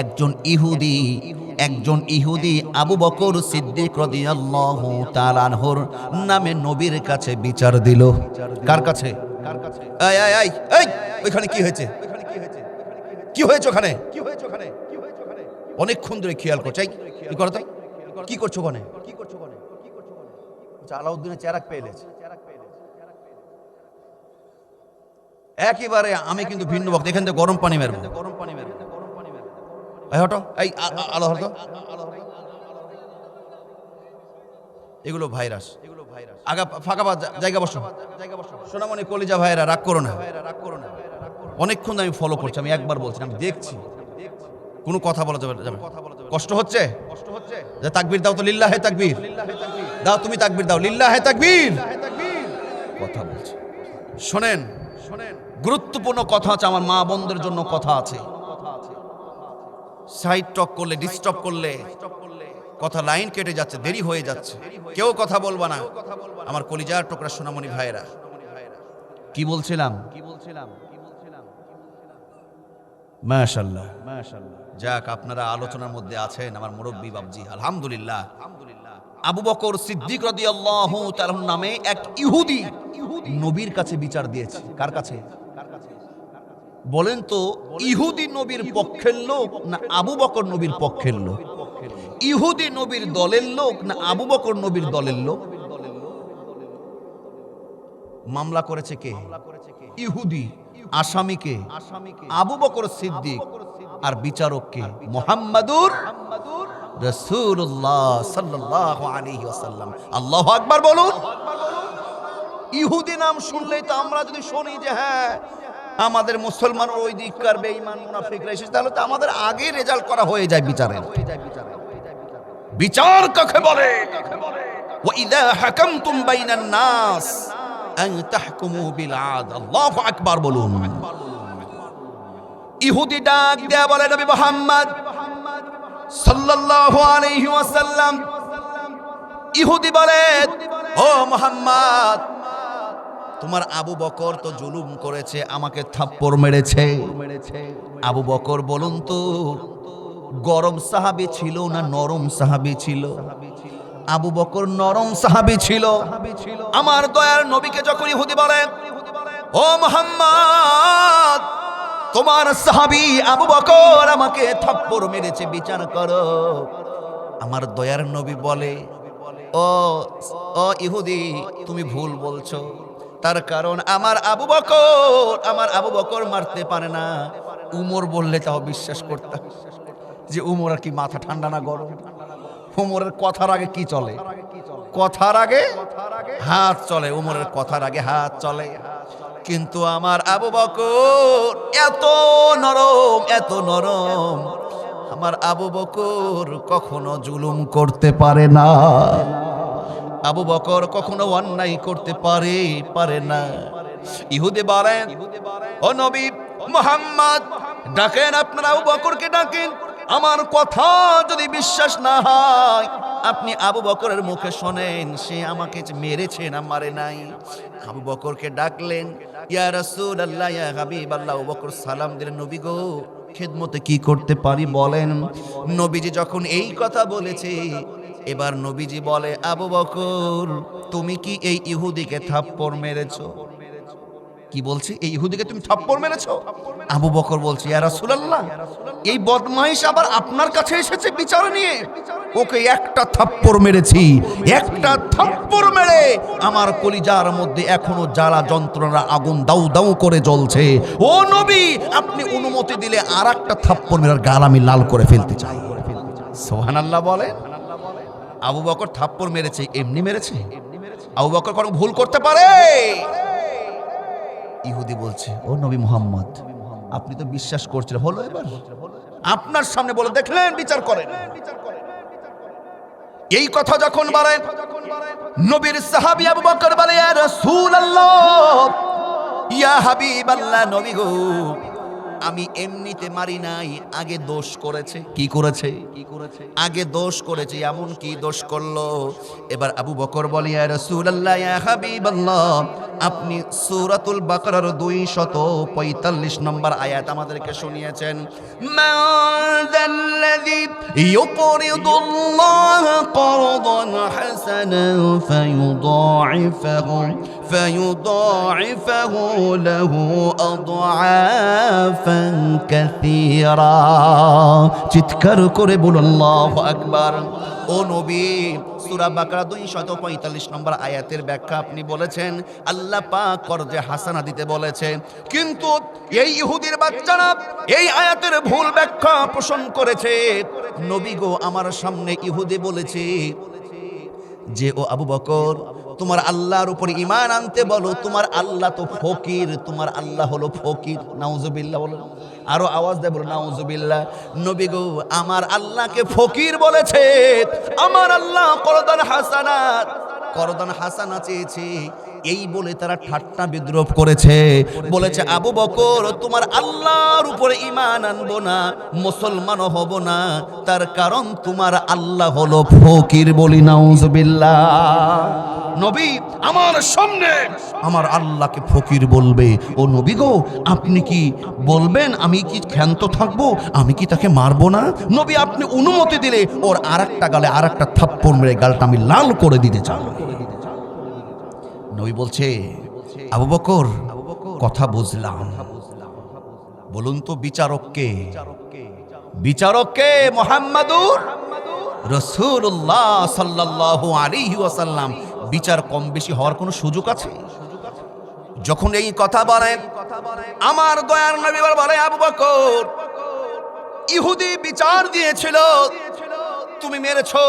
একজন ইহুদি আবু বকর সিদ্দিক রাদিয়াল্লাহু তাআলা আনহুর নামে নবীর কাছে বিচার দিল। কার কাছে? এই এই এই এই ওইখানে কি হয়েছে? কি হয়েছে ওখানে? অনেকক্ষণ ধরে খেয়াল করছে। কি করো তাই? কি করছো ওখানে? আলাউদ্দিনের চেরাক পেয়েছে একেবারে। আমি কিন্তু ভিন্ন বক্তা, এখান থেকে গরম পানি মেরবো। হটো এই আলো হতো। এগুলো ভাইরাস। আগা ফাঁকা জায়গা বসো। সোনামণি কলিজা ভাইরা রাগ করো না। অনেকক্ষণ আমি ফলো করছি, আমি একবার বলছি, আমি দেখছি কোনো কথা বলা যাবে। কষ্ট হচ্ছে যে তাকবীর দাও তো, লিল্লাহে তাকবীর দাও, তুমি তাকবীর দাও, লিল্লাহে তাকবীর। কথা বলছি, শোনেন, গুরুত্বপূর্ণ কথা আছে, আমার মা বোনদের জন্য কথা আছে। সাইড টক করলে, ডিস্টার্ব করলে কথা লাইন কেটে যাচ্ছে, দেরি হয়ে যাচ্ছে, কেউ কথা বলবা না। আমার কলিজার টুকরা সোনামণি ভাইরা, কি বলছিলাম? মাশাআল্লাহ, যাক, আপনারা আলোচনার মধ্যে আছেন, আমার মুরব্বী বাবজি, আলহামদুলিল্লাহ। আবু বকর সিদ্দিক রাদিয়াল্লাহু তাআলা নামে এক ইহুদি নবীর কাছে বিচার দিয়েছে। কার কাছে বলেন তো? ইহুদি নবীর পক্ষের লোক না আবু বকর নবীর পক্ষের লোক? ইহুদি নবীর দলের লোক না আবু বকর নবীর দলের লোক? মামলা করেছে কে? ইহুদি। আসামিকে আবু বকর সিদ্দিক, আর বিচারক কে? মুহাম্মাদুর রাসূলুল্লাহ সাল্লাল্লাহু আলাইহি ওয়াসাল্লাম। আল্লাহু আকবার বলুন। ইহুদি নাম শুনলেই তো আমরা যদি শুনি যে হ্যাঁ আমাদের মুসলমান ওই দিককার বেঈমান মুনাফিকরা এসেছে, তাহলে তো আমাদের আগে রেজাল্ট করা হয়ে যায় বিচারের। বিচার কাকে বলে? ওয়া ইযা হাকামতুম বাইনান নাস আন তাহকুমু বিল আদল। আল্লাহু আকবার বলুন। ইহুদি ডাক দেয়া বলে, নবী মুহাম্মদ সাল্লাল্লাহু আলাইহি ওয়াসাল্লাম, ইহুদি বলে, ও মুহাম্মদ, তোমার আবু বকর তো জুলুম করেছে, আমাকে থাপ্পড় মেরেছে। আবু বকর বলুন তো গরম সাহাবী ছিল না নরম সাহাবী ছিল? আবু বকর নরম সাহাবী ছিল। আমার দয়ার নবীকে যখন ইহুদি বলে, ও মুহাম্মদ, তোমার সাহাবী আবু বকর আমাকে থাপ্পড় মেরেছে, বিচার করো। আমার দয়ার নবী বলে, ও ইহুদি, তুমি ভুল বলছো। তার কারণ আমার আবু বকর মারতে পারে না। উমর বললে তাও বিশ্বাস করতাম যে উমর আর কি মাথা ঠান্ডা না গরম? উমরের কথার আগে কি চলে? কথার আগে হাত চলে। উমরের কথার আগে হাত চলে। কিন্তু আমার আবু বকর এত নরম, আমার আবু বকর কখনো জুলুম করতে পারে না। আবু বকর কখনো অন্যায় করতে পারে না। ইহুদি বলেন, ও নবী মুহাম্মদ, ডাকেন, আপনারা আবু বকরকে ডাকেন। আমার কথা যদি বিশ্বাস না হয়, আপনি আবু বকরের মুখে শোনেন সে আমাকে মেরেছে না মারে নাই। আবু বকরকে ডাকলেন, ইয়া রাসূলুল্লাহ, ইয়া হাবিবাল্লাহ। আবু বকর সালাম দিলেন, নবী গো, খেদমতে কি করতে পারি বলেন। নবীজি যখন এই কথা বলেছে, এবার নবীজি বলে, আবু বকর, তুমি কি এই ইহুদিকে থাপ্পড় মেরেছো? কি বলছে? এই ইহুদিকে তুমি থাপ্পড় মেরেছো? আবু বকর বলছে, ইয়া রাসূলুল্লাহ, এই বদমাইশ আবার আপনার কাছে এসেছে বিচার নিয়ে, ওকে একটা থাপ্পড় মেরেছি। একটা থাপ্পড় মেরে আমার কলিজার মধ্যে এখনো জ্বালা যন্ত্রণা আগুন দাউ দাউ করে জ্বলছে। ও নবী, আপনি অনুমতি দিলে আর একটা থাপ্পড় মেরে গাল আমি লাল করে ফেলতে চাই। সুবহানাল্লাহ বলে। আবু বকর থাপ্পড় মেরেছে, এমনি মেরেছে? আবু বকর কোনো ভুল করতে পারে? ইহুদি বলছে, ও নবী মুহাম্মদ, আপনি তো বিশ্বাস করছিলেন, হলো এবার আপনার সামনে বলে দেখলেন, বিচার করেন। এই কথা যখন বলেন, নবীর সাহাবী আবু বকর বলে, ইয়া রাসূলুল্লাহ, ইয়া হাবিবাল্লাহ, নবী গো, আমি এমনিতে মারি নাই, আগে দোষ করেছে। কি করেছে? আগে দোষ করেছে। এমন কি দোষ করলো? এবার আবু বকর বলে, ইয়া রাসূলুল্লাহ, ইয়া হাবিবাল্লাহ, আপনি সূরাতুল বাকারার 245 নম্বর আয়াত আমাদেরকে শুনিয়েছেন, মান ইউকরিদুল্লাহ করদান হাসানান ফায়ুদাইফাহু লাহু আদআফান কাসীরা। চিৎকার করে বলুন আল্লাহু আকবার। ও নবী, সূরা বাকারা 245 নম্বর আয়াতের ব্যাখ্যা আপনি বলেছেন আল্লাহ পাক করজে হাসানা দিতে বলেছে, কিন্তু এই ইহুদির বাচ্চারা এই আয়াতের ভুল ব্যাখ্যা পোষণ করেছে। নবী গো, আমার সামনে ইহুদি বলেছে যে ও আবু বকর, তোমার আল্লাহর উপর ঈমান আনতে বলো, তোমার আল্লাহ তো ফকির, তোমার আল্লাহ হলো ফকির। নাউজুবিল্লাহ বলো, আরো আওয়াজ দেয় বলো নাউজুবিল্লাহ। নবী গো, আমার আল্লাহকে ফকির বলেছে, আমার আল্লাহ করদান হাসানা চেয়েছে, এই বলে তারা ঠাট্টা বিদ্রুপ করেছে। বলেছে আবু বকর, তোমার আল্লাহর উপরে ঈমান আনবো না, মুসলমানও হব না, তার কারণ তোমার আল্লাহ হলো ফকির। বলি নাউজুবিল্লাহ। নবী আমার সামনে আমার আল্লাহকে ফকির বলবে, ও নবী গো, আপনি কি বলবেন আমি কি ক্ষান্ত থাকবো? আমি কি তাকে মারবো না? নবী আপনি অনুমতি দিলে ওর আরেকটা গালে আরেকটা থাপ্পড় মেরে গালটা আমি লাল করে দিতে চাই। নবী বলছে আবু বকর, কথা বুঝলাম, বলুন তো বিচারককে? বিচারককে মুহাম্মাদুর রাসূলুল্লাহ সাল্লাল্লাহু আলাইহি ওয়াসাল্লাম। বিচার কম বেশি হওয়ার কোনো সুযোগ আছে? যখন এই কথা বলেন আমার দয়ার নবী বলে, আবু বকর, ইহুদি বিচার দিয়েছিল, তুমি মেরেছো,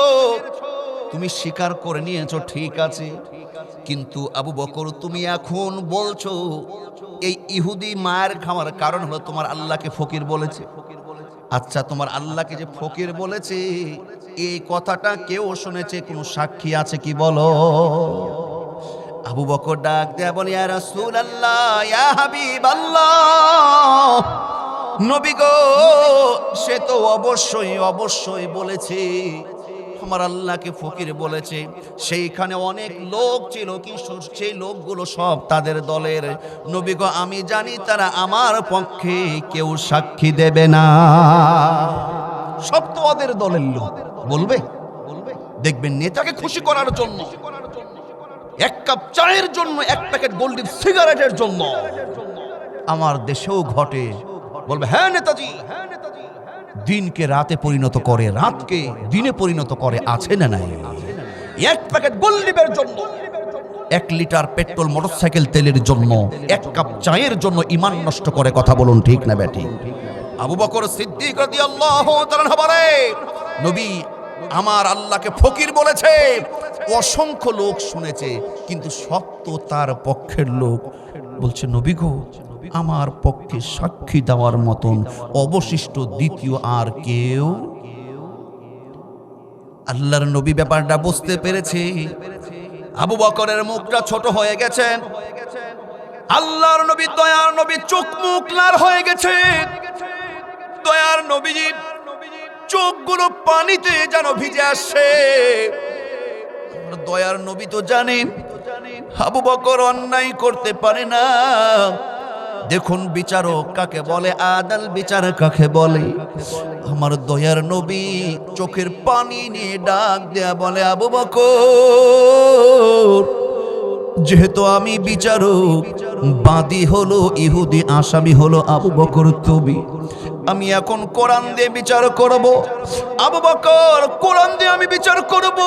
তুমি স্বীকার করে নিয়েছো, ঠিক আছে, কিন্তু আবু বকর তুমি এখন বলছো এই ইহুদি মায়ের খাওয়ার কারণ হলো তোমার আল্লাহকে ফকির বলেছে। আচ্ছা, তোমার আল্লাহকে যে ফকির বলেছে এই কথাটা কেউ শুনেছে? কোনো সাক্ষী আছে কি বলো? আবু বকর ডাক দেয়া বলে, ইয়া রাসূলুল্লাহ, ইয়া হাবিবাল্লাহ, নবী গো, সে তো অবশ্যই বলেছে আমার আল্লাহকে ফকির বলেছে। সেইখানে অনেক লোক ছিল, কিন্তু সেই লোকগুলো সব তাদের দলের। নবী গো, আমি জানি তারা আমার পক্ষে কেউ সাক্ষী দেবে না, সব তো ওদের দলের লোক। বলবে দেখবেন নেতাকে খুশি করার জন্য, এক কাপ চায়ের জন্য, এক প্যাকেট গোল্ডেন সিগারেটের জন্য আমার দেশেও ঘটে। বলবে হ্যাঁ নেতাজি, দিনকে রাতে পরিণত করে, রাতকে দিনে পরিণত করে, আছে না নাই? এক প্যাকেট গোল্ডিবের জন্য, 1 লিটার পেট্রোল মোটরসাইকেল তেলের জন্য, 1 কাপ চায়ের জন্য ঈমান নষ্ট করে। কথা বলুন ঠিক না বেঠিক? আবু বকর সিদ্দিক রাদিয়াল্লাহু তাআলা বলে, নবী আমার আল্লাহকে ফকির বলেছে, অসংখ্য লোক শুনেছে, কিন্তু সব তো তার পক্ষের লোক। বলছে নবী গো, আমার পক্ষে সাক্ষী দেওয়ার মতন অবশিষ্ট দ্বিতীয় আর কেউ? আল্লাহর নবী ব্যাপারটা বুঝতে পেরেছে। আবু বকরের মুখটা ছোট হয়ে গেছে, আল্লাহর নবী দয়ার নবী চোখ মুখ লাল হয়ে গেছে। দয়ার নবীজির চোখগুলো পানিতে যেন ভিজে আসছে। দয়ার নবী তো জানেন আবু বকর অন্যায় করতে পারে না। দেখুন বিচারক কাকে বলে, আদাল বিচার কাকে বলে। আমার দয়ার নবী চোখের পানি নিয়ে ডাক দেয়া বলে, আবু বকর, যেহেতু আমি বিচারক, বাদী হলো ইহুদি, আসামি হলো আবু বকর তুমি, আমি এখন কোরআন দিয়ে বিচার করব। আবু বকর, কোরআন দিয়ে আমি বিচার করব।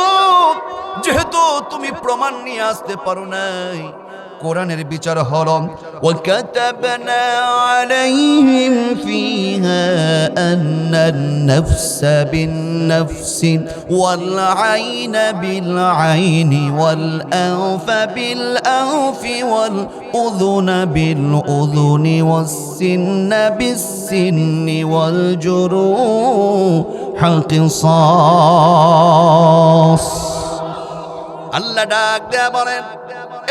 যেহেতু তুমি প্রমাণ নিয়ে আসতে পারো নাই, কোরআনের বিচার হলো ওয়াকাতাবনা আলাইহিম ফিহা আন্নান নাফসা বিন-নাফসি ওয়াল আইনা বিল-আইনি ওয়াল আনফা বিল-আনফি ওয়াল উযুনা বিল-উযুনি ওয়াস-সিন্না বিস-সিন্নি ওয়াল জুরুহা কিসাস। আল্লাহ ডাক দেয়া বলেন,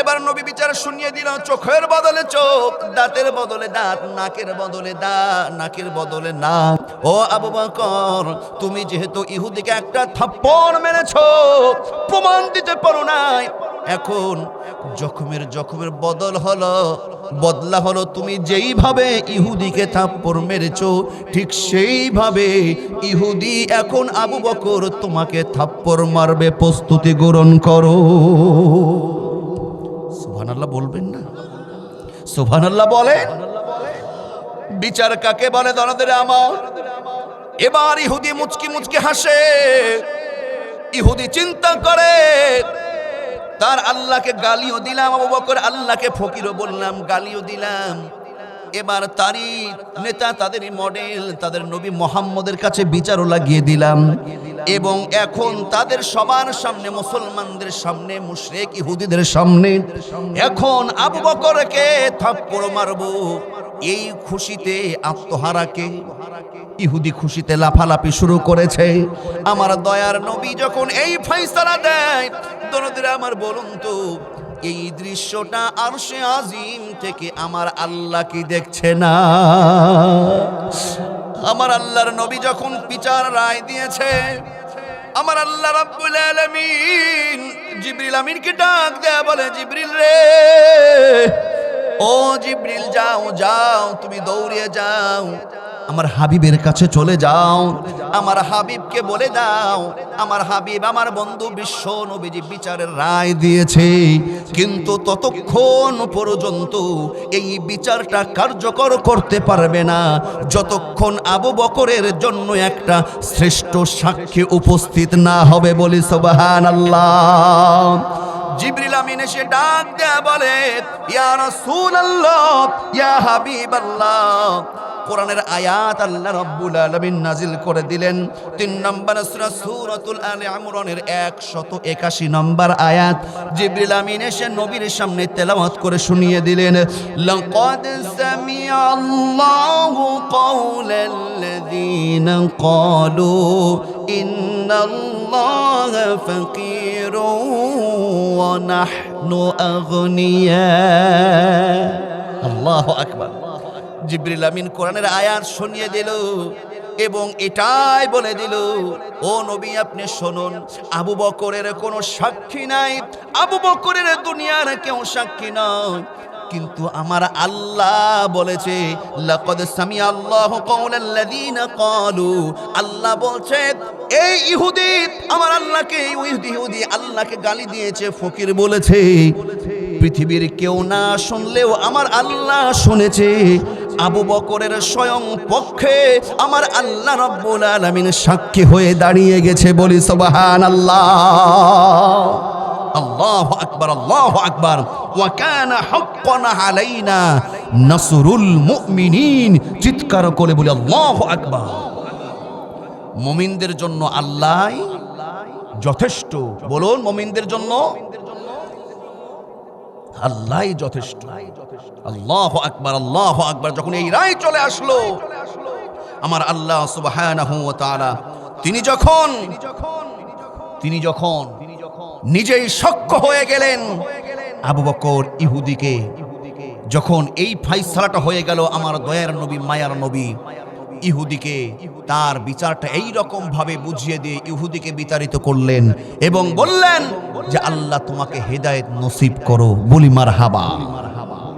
এবার নবী বিচার শুনিয়ে দিল, চোখের বদলে চোখ, দাঁতের বদলে দাঁত, নাকের বদলে নাকের বদলে নাক। ও আবু বকর, তুমি যেহেতু ইহুদিকে একটা থাপ্পড় মেরেছো, প্রমাণ দিতে পারো নাই, এখন জখমের বদল হলো, বদলা হলো তুমি যেইভাবে ইহুদিকে থাপ্পড় মেরেছো ঠিক সেইভাবে ইহুদি এখন আবু বকর তোমাকে থাপ্পড় মারবে, প্রস্তুতি গ্রহণ করো। সুবহানাল্লাহ বলবেন না? সুবহানাল্লাহ বলে। বিচার কাকে বলে দরদের আমার? এবার ইহুদি মুচকি মুচকি হাসে। ইহুদি চিন্তা করে তার আল্লাহকে গালিও দিলাম, আবু বকর আল্লাহকে ফকিরও বললাম, গালিও দিলাম। এবার তারই নেতা, তাদেরই মডেল, তাদের নবী মুহাম্মদের কাছে বিচারও লাগিয়ে দিলাম। এবং এখন তাদের সবার সামনে, মুসলমানদের সামনে, মুশরিক ইহুদিদের সামনে এখন আবু বকরকে থাপ্পড় মারবো। এই খুশিতে আত্মহারাকে ইহুদি খুশিতে লাফালাফি শুরু করেছে। আমার দয়ার নবী যখন এই ফয়সালা দেয়, দরদের আমার বলুন তো এই দৃশ্যটা আরশে আজিম থেকে আমার আল্লাহ কি দেখছে না? আমার আল্লাহর নবী যখন বিচার রায় দিয়েছে, আমার আল্লাহ রাব্বুল আলামিন জিবরিল আমিনকে ডাক দেয়া বলে, জিবরিল রে, ও জিবরিল যাও যাও, তুমি দৌড়ে যাও, আমার হাবিবের কাছে চলে যাও, আমার হাবিবকে বলে দাও আমার হাবিব আমার বন্ধু বিশ্ব নবীজি বিচারের রায় দিয়েছে, কিন্তু ততক্ষণ পর্যন্ত এই বিচারটা কার্যকর করতে পারবে না যতক্ষণ আবু বকরের জন্য একটা শ্রেষ্ঠ সাক্ষী উপস্থিত না হবে। বলি সুবহানাল্লাহ। জিবরিল আমিন এসে ডাক দেয়া বলে, ইয়া রাসূলুল্লাহ, ইয়া হাবিবাল্লাহ। কোরআনের আয়াত আল্লাহ রাব্বুল আলামিন নাজিল করে দিলেন। 3 নম্বর সূরা সূরাতুল আলে ইমরানের 181 নম্বর আয়াত জিবরিল আমিন এসে নবীর সামনে তেলাওয়াত করে শুনিয়ে দিলেন, লাকাদ সামিআল্লাহু কাওলাল্লাযীনা ক্বালু ইন্নাল্লাহা ফাকীরুন ওয়া নাহনু আগনিয়া। আল্লাহু আকবার। জিবরিল আমিন কোরআনের আয়াত শুনিয়ে দিল এবং এটাই বলে দিল, ও নবী আপনি শুনুন, আবু বকরের কোনো সাক্ষী নাই, আবু বকরের দুনিয়ার কেউ সাক্ষী নয়, কিন্তু আমার আল্লাহ বলেছে, লাকাদ সামিআল্লাহু কাওলাল্লাযীনা ক্বালু, আল্লাহ বলছে এই ইহুদি আমার আল্লাহকে, ইহুদি আল্লাহকে গালি দিয়েছে, ফকির বলেছে। পৃথিবীর কেউ না শুনলেও আমার আল্লাহ শুনেছে। আবু বকরের স্বয়ং পক্ষে আমার আল্লাহ রাব্বুল আলামিন সাক্ষী হয়ে দাঁড়িয়ে গেছে। বলি সুবহানাল্লাহ। আল্লাহু আকবার, আল্লাহু আকবার। ওয়া কানা হাক্কান আলাইনা নাসরুল মুমিনিন। চিৎকার করে বলি আল্লাহু আকবার। মুমিনদের জন্য আল্লাহ যথেষ্ট। বলুন, মুমিনদের জন্য আল্লাহ যথেষ্ট। আল্লাহু আকবার, আল্লাহু আকবার। যখন এই রায় চলে আসলো, আমার আল্লাহ সুবহানাহু ওয়া তাআলা তিনি যখন নিজেই সাক্ষ্য হয়ে গেলেন, আবু বকর ইহুদিকে যখন এই ফয়সালাটা হয়ে গেল, আমার দয়ার নবী মায়ার নবী ইহুদিকে তার বিচারটা এই রকম ভাবে বুঝিয়ে দিয়ে ইহুদিকে বিতাড়িত করলেন এবং বললেন যে আল্লাহ তোমাকে হেদায়েত নসিব করো। বলি মারহাবা।